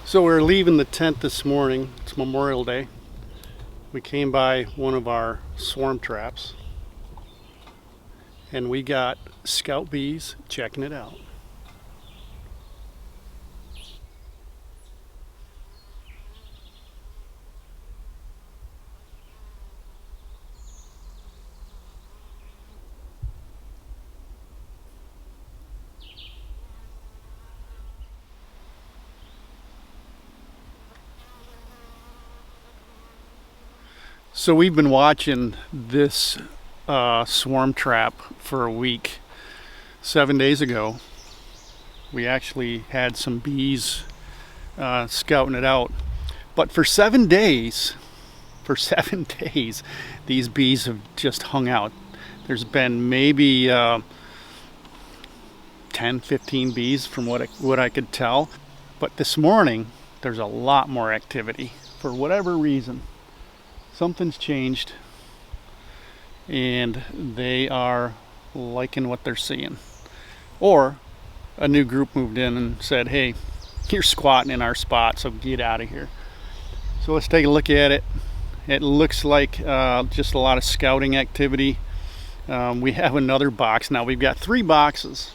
So we're leaving the tent this morning. It's Memorial Day. We came by one of our swarm traps and we got scout bees checking it out. So we've been watching this swarm trap for a week. 7 days ago, we actually had some bees scouting it out. But for 7 days, these bees have just hung out. There's been maybe 10, 15 bees from what I could tell. But this morning, there's a lot more activity. For whatever reason, something's changed and they are liking what they're seeing. Or a new group moved in and said, hey, you're squatting in our spot, so get out of here. So let's take a look at it. It looks like just a lot of scouting activity. We have another box now. We've got 3 boxes,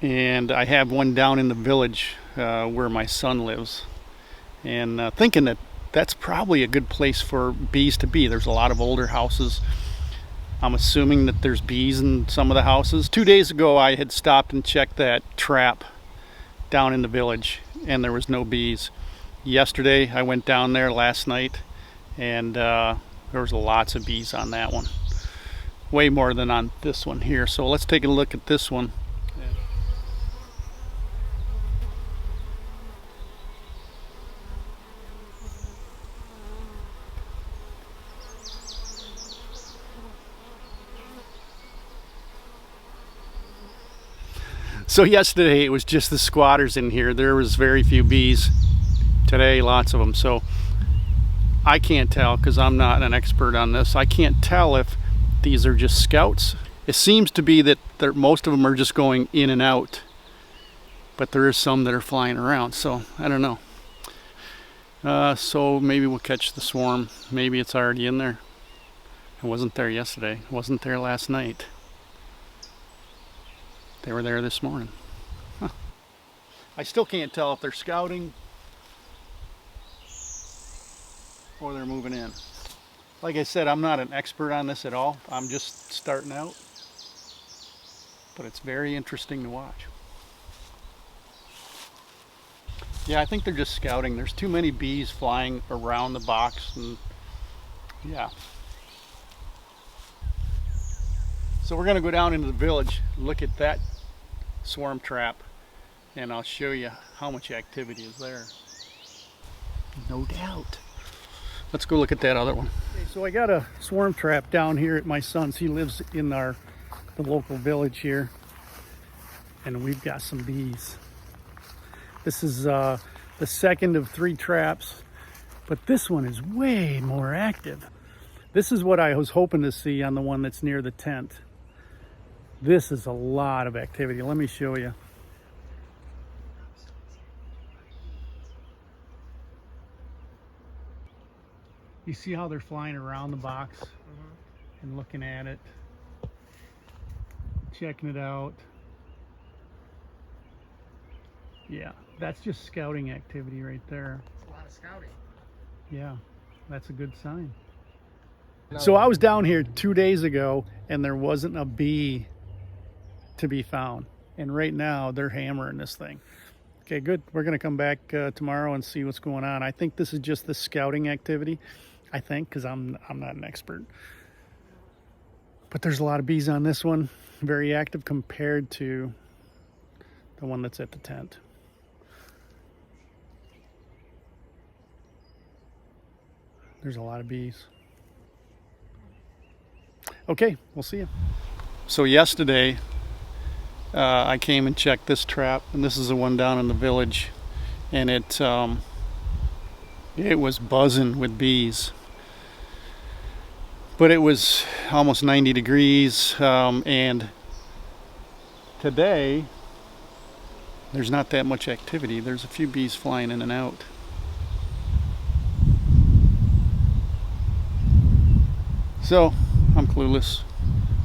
and I have one down in the village where my son lives, and thinking that that's probably a good place for bees to be. There's a lot of older houses. I'm assuming that there's bees in some of the houses. 2 days ago, I had stopped and checked that trap down in the village, and there was no bees. Yesterday, I went down there last night, and there was lots of bees on that one. Way more than on this one here. So let's take a look at this one. So yesterday it was just the squatters in here. There was very few bees. Today, lots of them. So I can't tell, because I'm not an expert on this. I can't tell if these are just scouts. It seems to be that most of them are just going in and out, but there is some that are flying around. So I don't know. So maybe we'll catch the swarm. Maybe it's already in there. It wasn't there yesterday. It wasn't there last night. They were there this morning. Huh. I still can't tell if they're scouting or they're moving in. Like I said, I'm not an expert on this at all. I'm just starting out. But it's very interesting to watch. Yeah, I think they're just scouting. There's too many bees flying around the box, and yeah. So we're going to go down into the village, look at that swarm trap, and I'll show you how much activity is there. No doubt. Let's go look at that other one. Okay, so I got a swarm trap down here at my son's. He lives in the local village here, and we've got some bees. This is the second of 3 traps, but this one is way more active. This is what I was hoping to see on the one that's near the tent. This is a lot of activity. Let me show you. You see how they're flying around the box and looking at it, checking it out. Yeah, that's just scouting activity right there. That's a lot of scouting. Yeah, that's a good sign. So I was down here 2 days ago and there wasn't a bee to be found. And right now they're hammering this thing. Okay, good. We're going to come back tomorrow and see what's going on. I think this is just the scouting activity. I think, because I'm not an expert. But there's a lot of bees on this one. Very active compared to the one that's at the tent. There's a lot of bees. Okay, we'll see you. So yesterday, I came and checked this trap, and this is the one down in the village, and it was buzzing with bees. But it was almost 90 degrees, and today there's not that much activity. There's a few bees flying in and out. So I'm clueless.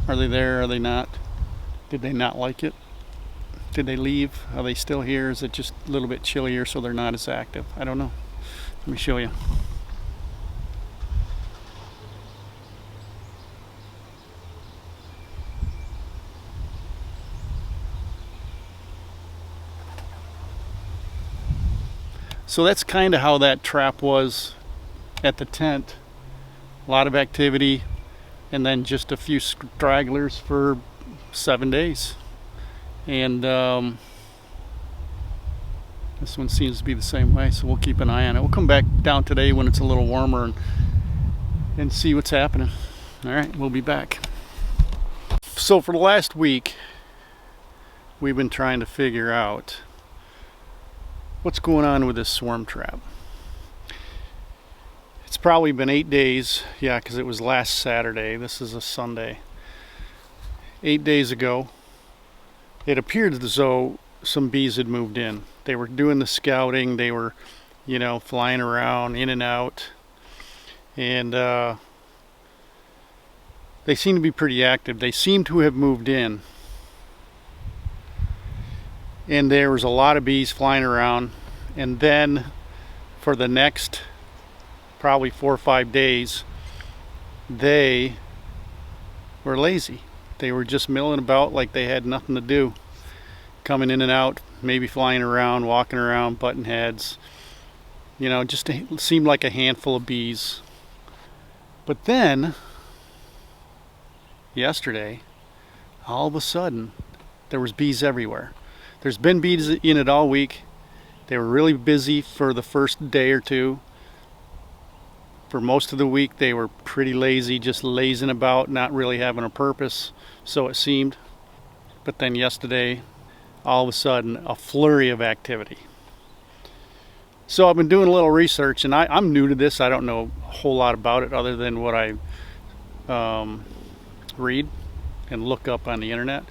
Are they there? Are they not? Did they not like it? Did they leave? Are they still here? Is it just a little bit chillier so they're not as active? I don't know. Let me show you. So that's kind of how that trap was at the tent. A lot of activity, and then just a few stragglers for 7 days. And this one seems to be the same way, so we'll keep an eye on it. We'll come back down today when it's a little warmer and see what's happening. All right, we'll be back. So for the last week, we've been trying to figure out what's going on with this swarm trap. It's probably been 8 days, yeah, because it was last Saturday. This is a Sunday. 8 days ago, it appeared as though some bees had moved in. They were doing the scouting. They were, you know, flying around in and out, and they seem to be pretty active. They seem to have moved in, and there was a lot of bees flying around. And then for the next probably 4 or 5 days, they were lazy. They were just milling about like they had nothing to do, coming in and out, maybe flying around, walking around, butting heads, you know, just seemed like a handful of bees. But then yesterday, all of a sudden, there was bees everywhere. There's been bees in it all week. They were really busy for the first day or two. For most of the week, they were pretty lazy, just lazing about, not really having a purpose, so it seemed. But then yesterday, all of a sudden, a flurry of activity. So I've been doing a little research, and I'm new to this. I don't know a whole lot about it other than what I read and look up on the internet.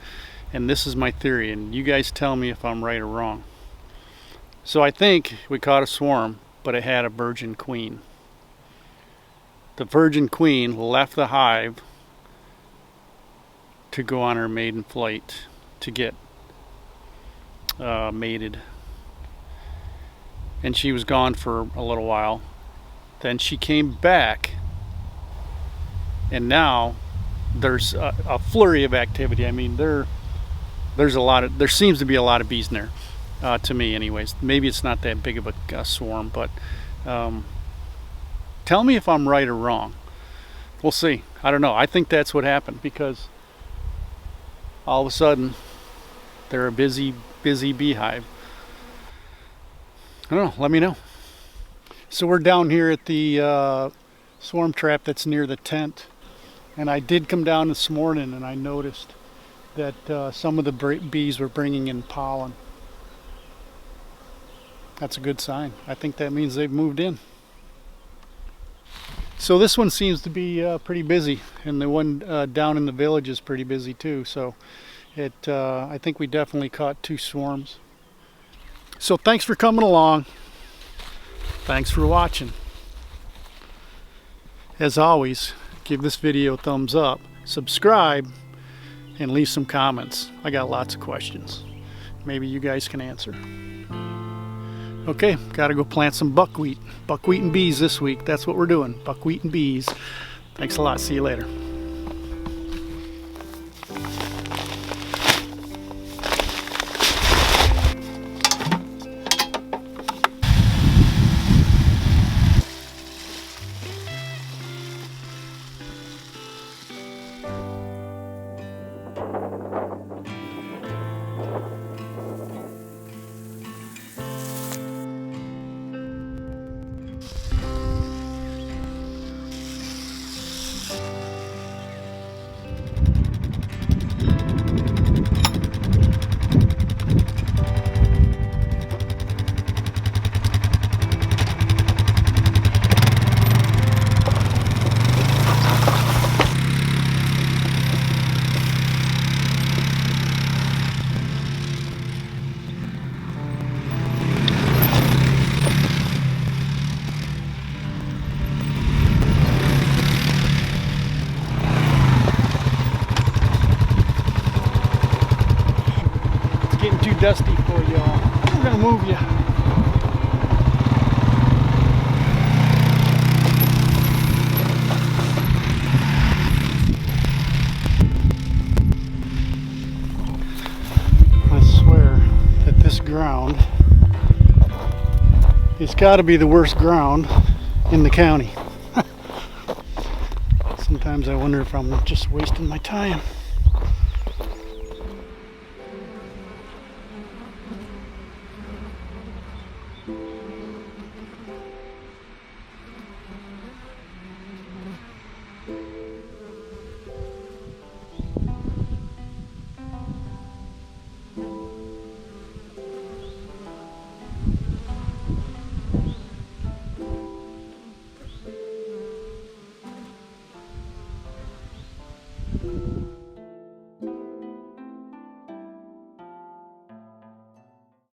And this is my theory, and you guys tell me if I'm right or wrong. So I think we caught a swarm, but it had a virgin queen. The virgin queen left the hive to go on her maiden flight to get mated. And she was gone for a little while. Then she came back, and now there's a flurry of activity. I mean, there seems to be a lot of bees in there. To me anyways. Maybe it's not that big of a swarm, but tell me if I'm right or wrong. We'll see. I don't know. I think that's what happened, because all of a sudden they're a busy beehive. I don't know. Let me know. So we're down here at the swarm trap that's near the tent, and I did come down this morning and I noticed that some of the bees were bringing in pollen. That's a good sign. I think that means they've moved in. So this one seems to be pretty busy, and the one down in the village is pretty busy too. So I think we definitely caught 2 swarms. So thanks for coming along. Thanks for watching. As always, give this video a thumbs up, subscribe, and leave some comments. I got lots of questions. Maybe you guys can answer. Okay, gotta go plant some buckwheat. Buckwheat and bees this week. That's what we're doing. Buckwheat and bees. Thanks a lot. See you later. dusty for y'all. We're gonna move you. I swear that this ground, it's got to be the worst ground in the county. Sometimes I wonder if I'm just wasting my time.